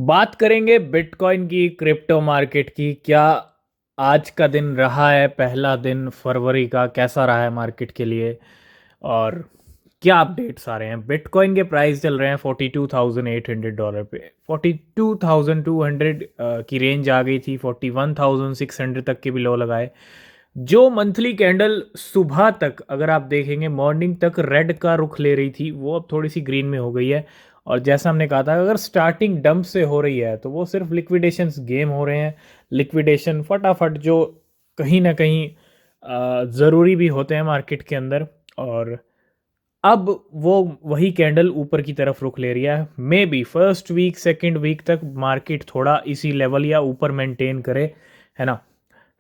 बात करेंगे बिटकॉइन की, क्रिप्टो मार्केट की। क्या आज का दिन रहा है, पहला दिन फरवरी का, कैसा रहा है मार्केट के लिए और क्या अपडेट्स आ रहे हैं। बिटकॉइन के प्राइस चल रहे हैं $42,800 पे। 42,200 की रेंज आ गई थी, 41,600 तक के भी लो लगाए। जो मंथली कैंडल सुबह तक अगर आप देखेंगे, मॉर्निंग तक रेड का रुख ले रही थी, वो अब थोड़ी सी ग्रीन में हो गई है। और जैसा हमने कहा था, अगर स्टार्टिंग डंप से हो रही है तो वो सिर्फ लिक्विडेशंस गेम हो रहे हैं। लिक्विडेशन फटाफट जो कहीं ना कहीं ज़रूरी भी होते हैं मार्केट के अंदर। और अब वो वही कैंडल ऊपर की तरफ रुख ले रही है। Maybe first week second week तक मार्केट थोड़ा इसी लेवल या ऊपर मेंटेन करे, है ना।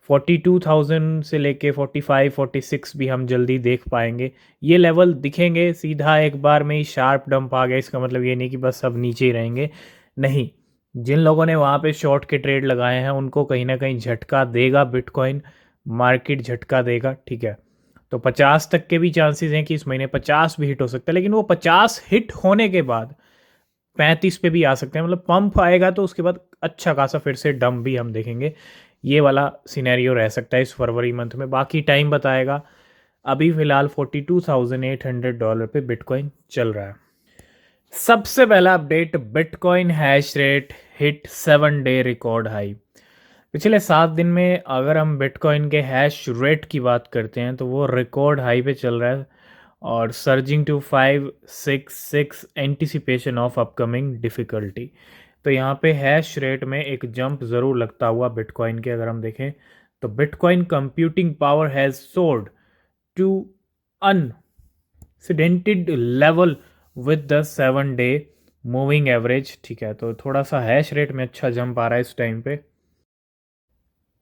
42,000 से लेके 45-46 भी हम जल्दी देख पाएंगे। ये लेवल दिखेंगे सीधा एक बार में ही शार्प डंप आ गया, इसका मतलब ये नहीं कि बस सब नीचे ही रहेंगे। नहीं, जिन लोगों ने वहाँ पे शॉर्ट के ट्रेड लगाए हैं उनको कहीं ना कहीं झटका देगा बिटकॉइन, मार्केट झटका देगा, ठीक है। तो 50 तक के भी चांसेस हैं कि इस महीने 50 भी हिट हो सकता है, लेकिन वो 50 हिट होने के बाद 35 पे भी आ सकते हैं। मतलब पंप आएगा तो उसके बाद अच्छा खासा फिर से डंप भी हम देखेंगे। ये वाला सिनेरियो रह सकता है इस फरवरी मंथ में, बाकी टाइम बताएगा। अभी फिलहाल $42,800 पे बिटकॉइन चल रहा है। सबसे पहला update, bitcoin hash rate hit 7 day record high. पिछले 7 दिन में अगर हम बिटकॉइन के हैश रेट की बात करते हैं तो वो रिकॉर्ड हाई पे चल रहा है। और surging to 566 anticipation of upcoming difficulty. तो यहाँ पे हैश रेट में एक जंप ज़रूर लगता हुआ बिटकॉइन के अगर हम देखें तो bitcoin computing power has soared to unprecedented level with the 7 day moving average, ठीक है। तो थोड़ा सा हैश रेट में अच्छा जंप आ रहा है इस टाइम पे।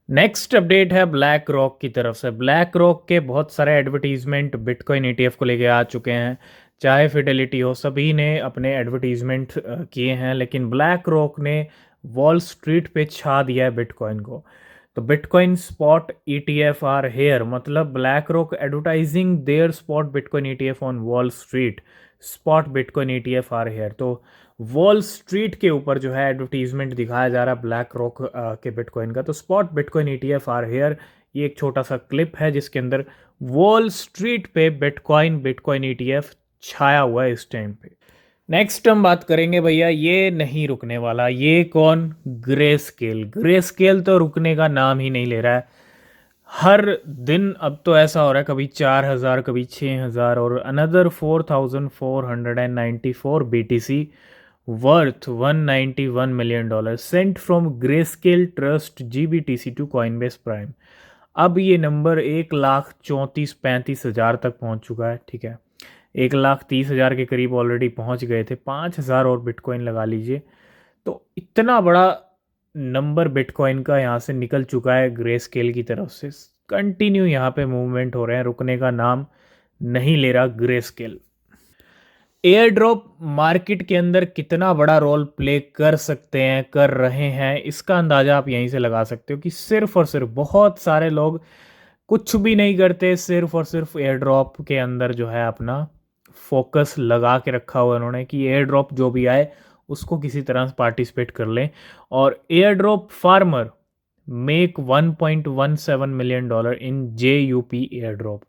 नेक्स्ट अपडेट है ब्लैक रॉक की तरफ से। ब्लैक रॉक के बहुत सारे एडवर्टीजमेंट बिटकॉइन ईटीएफ को लेके आ चुके हैं, चाहे फिडेलिटी हो, सभी ने अपने एडवर्टीजमेंट किए हैं। लेकिन ब्लैक रॉक ने वॉल स्ट्रीट पे छा दिया है बिटकॉइन को। तो bitcoin spot ETF are here, मतलब BlackRock advertising their spot bitcoin ETF on Wall Street. Spot bitcoin ETF are here, तो वॉल स्ट्रीट के ऊपर जो है एडवर्टीजमेंट दिखाया जा रहा है ब्लैक रॉक के बिटकॉइन का। तो spot bitcoin ETF are here, ये एक छोटा सा क्लिप है जिसके अंदर वॉल स्ट्रीट पे बिटकॉइन बिटकॉइन ईटीएफ छाया हुआ है इस टाइम पे। नेक्स्ट हम बात करेंगे भैया, ये नहीं रुकने वाला। ये कौन? Grey scale. ग्रे स्केल तो रुकने का नाम ही नहीं ले रहा है। हर दिन अब तो ऐसा हो रहा है, कभी 4,000 कभी 6,000 और another 4,494 BTC worth $191 million sent from Grayscale trust GBTC to Coinbase Prime. अब ये नंबर 1,34,35,000 तक पहुंच चुका है, ठीक है। 1,30,000 के करीब ऑलरेडी पहुंच गए थे। 5,000 और बिटकॉइन लगा लीजिए, तो इतना बड़ा नंबर बिटकॉइन का यहाँ से निकल चुका है ग्रे स्केल की तरफ से। कंटिन्यू यहाँ पे मूवमेंट हो रहे हैं, रुकने का नाम नहीं ले रहा grey scale. Air drop market के अंदर कितना बड़ा रोल प्ले कर सकते हैं, कर रहे हैं, इसका अंदाज़ा आप यहीं से लगा सकते हो कि सिर्फ और सिर्फ बहुत सारे लोग कुछ भी नहीं करते, सिर्फ और सिर्फ एयर ड्रॉप के अंदर जो है अपना फोकस लगा के रखा हुआ उन्होंने कि एयर ड्रॉप जो भी आए उसको किसी तरह से पार्टिसिपेट कर लें। और air drop farmer make $1.17 million इन JUP एयर ड्रॉप।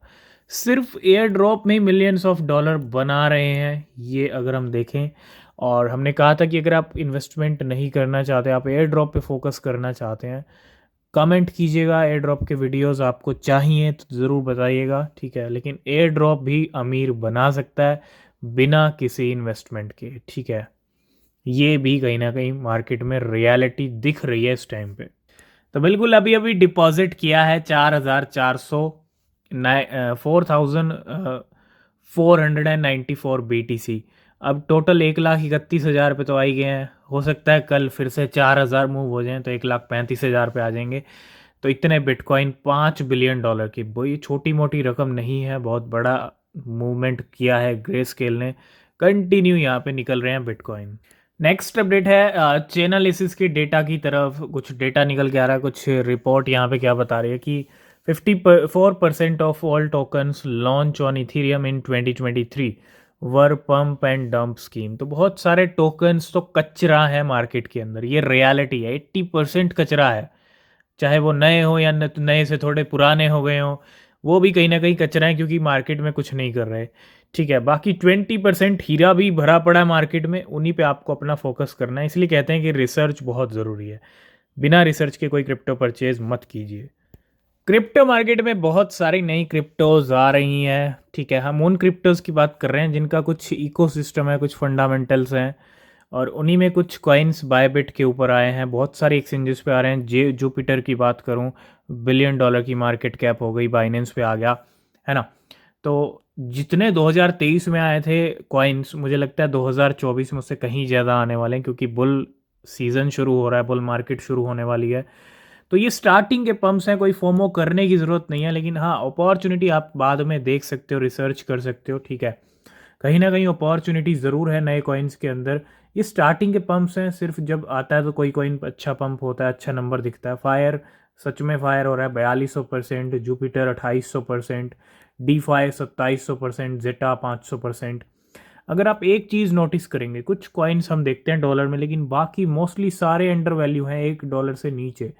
सिर्फ एयर ड्रॉप में मिलियंस ऑफ डॉलर बना रहे हैं ये अगर हम देखें। और हमने कहा था कि अगर आप इन्वेस्टमेंट नहीं करना चाहते, आप एयर ड्रॉप पे फोकस करना चाहते हैं, कमेंट कीजिएगा। एयर ड्रॉप के वीडियोस आपको चाहिए तो ज़रूर बताइएगा, ठीक है। लेकिन एयर ड्रॉप भी अमीर बना सकता है बिना किसी इन्वेस्टमेंट के, ठीक है। ये भी कहीं ना कहीं मार्केट में रियलिटी दिख रही है इस टाइम पे। तो बिल्कुल अभी अभी डिपॉजिट किया है 4,400 4,494 BTC। अब टोटल 1,31,000 पे तो आ ही गए हैं। हो सकता है कल फिर से 4,000 मूव हो जाएं तो 1,35,000 पे आ जाएंगे। तो इतने बिटकॉइन $5 बिलियन की, वो ये छोटी मोटी रकम नहीं है, बहुत बड़ा मूवमेंट किया है ग्रे स्केल ने। कंटिन्यू यहाँ पे निकल रहे हैं बिटकॉइन। नेक्स्ट अपडेट है चेनालिसिस के डेटा की तरफ। कुछ डेटा निकल के आ रहा है, कुछ रिपोर्ट यहाँ पे क्या बता रही है कि 54% of all tokens launch on Ethereum in 2023 were pump and dump scheme. तो बहुत सारे टोकन्स तो कचरा है मार्केट के अंदर, ये रियलिटी है। 80% कचरा है, चाहे वो नए हो या नए से थोड़े पुराने हो गए हो, वो भी कहीं ना कहीं कचरा है क्योंकि मार्केट में कुछ नहीं कर रहे। ठीक है, बाकी 20% हीरा भी भरा पड़ा है मार्केट में, उन्हीं पे आपको अपना फोकस करना है। इसलिए कहते हैं कि रिसर्च बहुत ज़रूरी है। बिना रिसर्च के कोई क्रिप्टो परचेज मत कीजिए। क्रिप्टो मार्केट में बहुत सारी नई क्रिप्टोज आ रही हैं। ठीक है, हम उन क्रिप्टोज की बात कर रहे हैं जिनका कुछ इकोसिस्टम है, कुछ फंडामेंटल्स हैं, और उन्हीं में कुछ कॉइन्स बायबिट के ऊपर आए हैं। बहुत सारे एक्सचेंजेस पे आ रहे हैं। जुपिटर की बात करूं, $1 बिलियन की मार्केट कैप हो गई, बाइनेंस पे आ गया, है ना। तो जितने 2023 में आए थे कॉइन्स, मुझे लगता है 2024 में उससे कहीं ज़्यादा आने वाले हैं, क्योंकि बुल सीज़न शुरू हो रहा है, बुल मार्केट शुरू होने वाली है। तो ये स्टार्टिंग के पंप्स हैं, कोई फोमो करने की ज़रूरत नहीं है, लेकिन हाँ, अपॉर्चुनिटी आप बाद में देख सकते हो, रिसर्च कर सकते हो। ठीक है, कहीं ना कहीं अपॉर्चुनिटी ज़रूर है नए कॉइन्स के अंदर। ये स्टार्टिंग के पंप्स हैं, सिर्फ जब आता है तो कोई कॉइन अच्छा पंप होता है, अच्छा नंबर दिखता है। फायर सच में फायर हो रहा है 4200%, जुपिटर 2800%, डी फाई 2700%, जेटा 500%। अगर आप एक चीज़ नोटिस करेंगे, कुछ कॉइन्स हम देखते हैं डॉलर में, लेकिन बाकी मोस्टली सारे अंडर वैल्यू हैं, $1 से नीचे।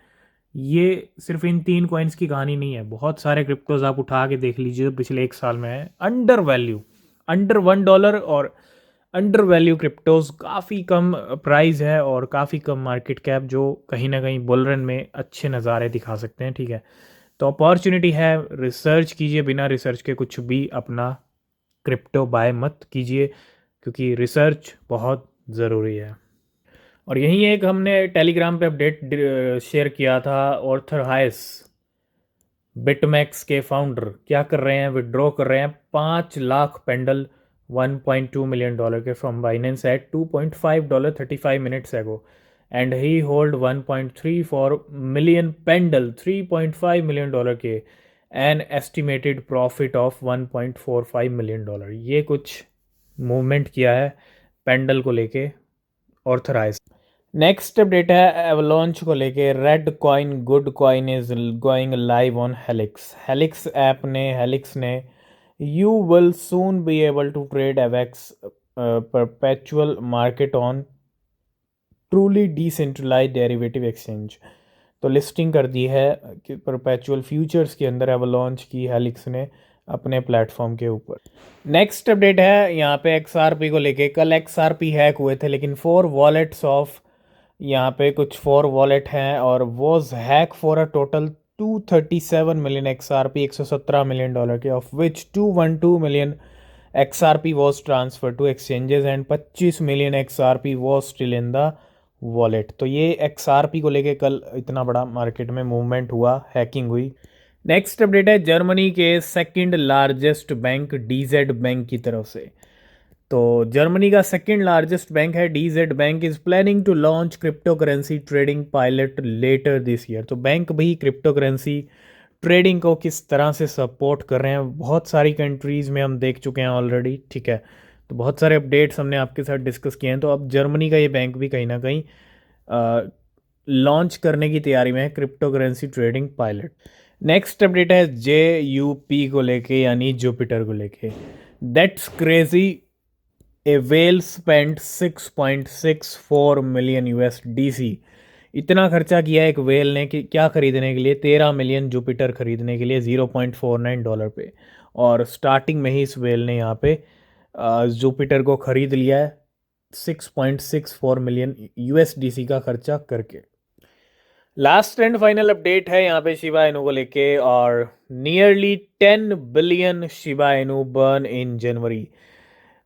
ये सिर्फ इन 3 कॉइन्स की कहानी नहीं है, बहुत सारे क्रिप्टोज आप उठा के देख लीजिए जो पिछले 1 साल में है अंडर वैल्यू, अंडर $1, और अंडर वैल्यू क्रिप्टोज काफ़ी कम प्राइस है और काफ़ी कम मार्केट कैप, जो कहीं ना कहीं बुल रन में अच्छे नज़ारे दिखा सकते हैं। ठीक है, तो अपॉर्चुनिटी है, रिसर्च कीजिए। बिना रिसर्च के कुछ भी अपना क्रिप्टो बाय मत कीजिए, क्योंकि रिसर्च बहुत ज़रूरी है। और यही एक हमने टेलीग्राम पे अपडेट शेयर किया था। ऑर्थर हाइस, बिटमैक्स के फाउंडर, क्या कर रहे हैं, विड्रॉ कर रहे हैं 5 लाख पेंडल, $1.2 मिलियन के from Binance at $2.5 35 minutes ago, and he hold 1.34 million Pendle, $3.5 million के, an estimated profit of $1.45 million। ये कुछ मूवमेंट किया है पेंडल को लेके ऑर्थराइज। नेक्स्ट अपडेट है एवलॉन्च को लेके। Red coin good coin is going live on Helix. Helix ने you will soon be able to trade AVAX perpetual market on truly decentralised derivative exchange. तो लिस्टिंग कर दी है कि परपेचुअल फ्यूचर्स के अंदर एवलॉन्च की हेलिक्स ने अपने प्लेटफॉर्म के ऊपर। नेक्स्ट अपडेट है यहाँ पे XRP को लेके। कल XRP हैक हुए थे, लेकिन 4 वॉलेट्स ऑफ, यहाँ पे कुछ 4 वॉलेट हैं, और was hack for a total 237 million XRP, $117 million के, of which 212 million XRP was transfer to exchanges and 25 million XRP was still in the wallet. तो ये XRP को लेके कल इतना बड़ा मार्केट में मूवमेंट हुआ, हैकिंग हुई। नेक्स्ट अपडेट है जर्मनी के second largest bank DZ bank की तरफ से। तो जर्मनी का सेकंड लार्जेस्ट बैंक है DZ bank, is planning to launch cryptocurrency trading pilot later this year. तो बैंक भी क्रिप्टो करेंसी ट्रेडिंग को किस तरह से सपोर्ट कर रहे हैं, बहुत सारी कंट्रीज़ में हम देख चुके हैं ऑलरेडी। ठीक है, तो बहुत सारे अपडेट्स हमने आपके साथ डिस्कस किए हैं। तो अब जर्मनी का ये बैंक भी कहीं ना कहीं लॉन्च करने की तैयारी में है, crypto currency trading pilot. Next update है JUP को लेके, यानी जुपिटर को लेके। That's crazy, A well spent 6.64 million USDC। इतना खर्चा किया एक वेल ने कि क्या खरीदने के लिए, 13 मिलियन जुपिटर खरीदने के लिए $0.49 पे। और स्टार्टिंग में ही इस वेल ने यहाँ पे जुपिटर को खरीद लिया है 6.64 मिलियन USDC का खर्चा करके। लास्ट एंड फाइनल अपडेट है यहाँ पे शिबा इनू को लेके, और nearly 10 billion Shiba Inu burn in January.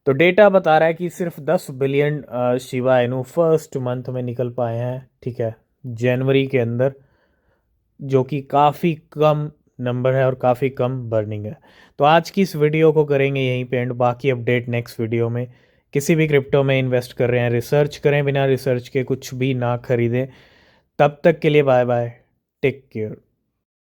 तो डेटा बता रहा है कि सिर्फ 10 billion Shiba Inu first month में निकल पाए हैं। ठीक है, जनवरी के अंदर, जो कि काफ़ी कम नंबर है और काफ़ी कम बर्निंग है। तो आज की इस वीडियो को करेंगे यहीं पे एंड, बाकी अपडेट नेक्स्ट वीडियो में। किसी भी क्रिप्टो में इन्वेस्ट कर रहे हैं, रिसर्च करें, बिना रिसर्च के कुछ भी ना खरीदें। तब तक के लिए बाय बाय, टेक केयर।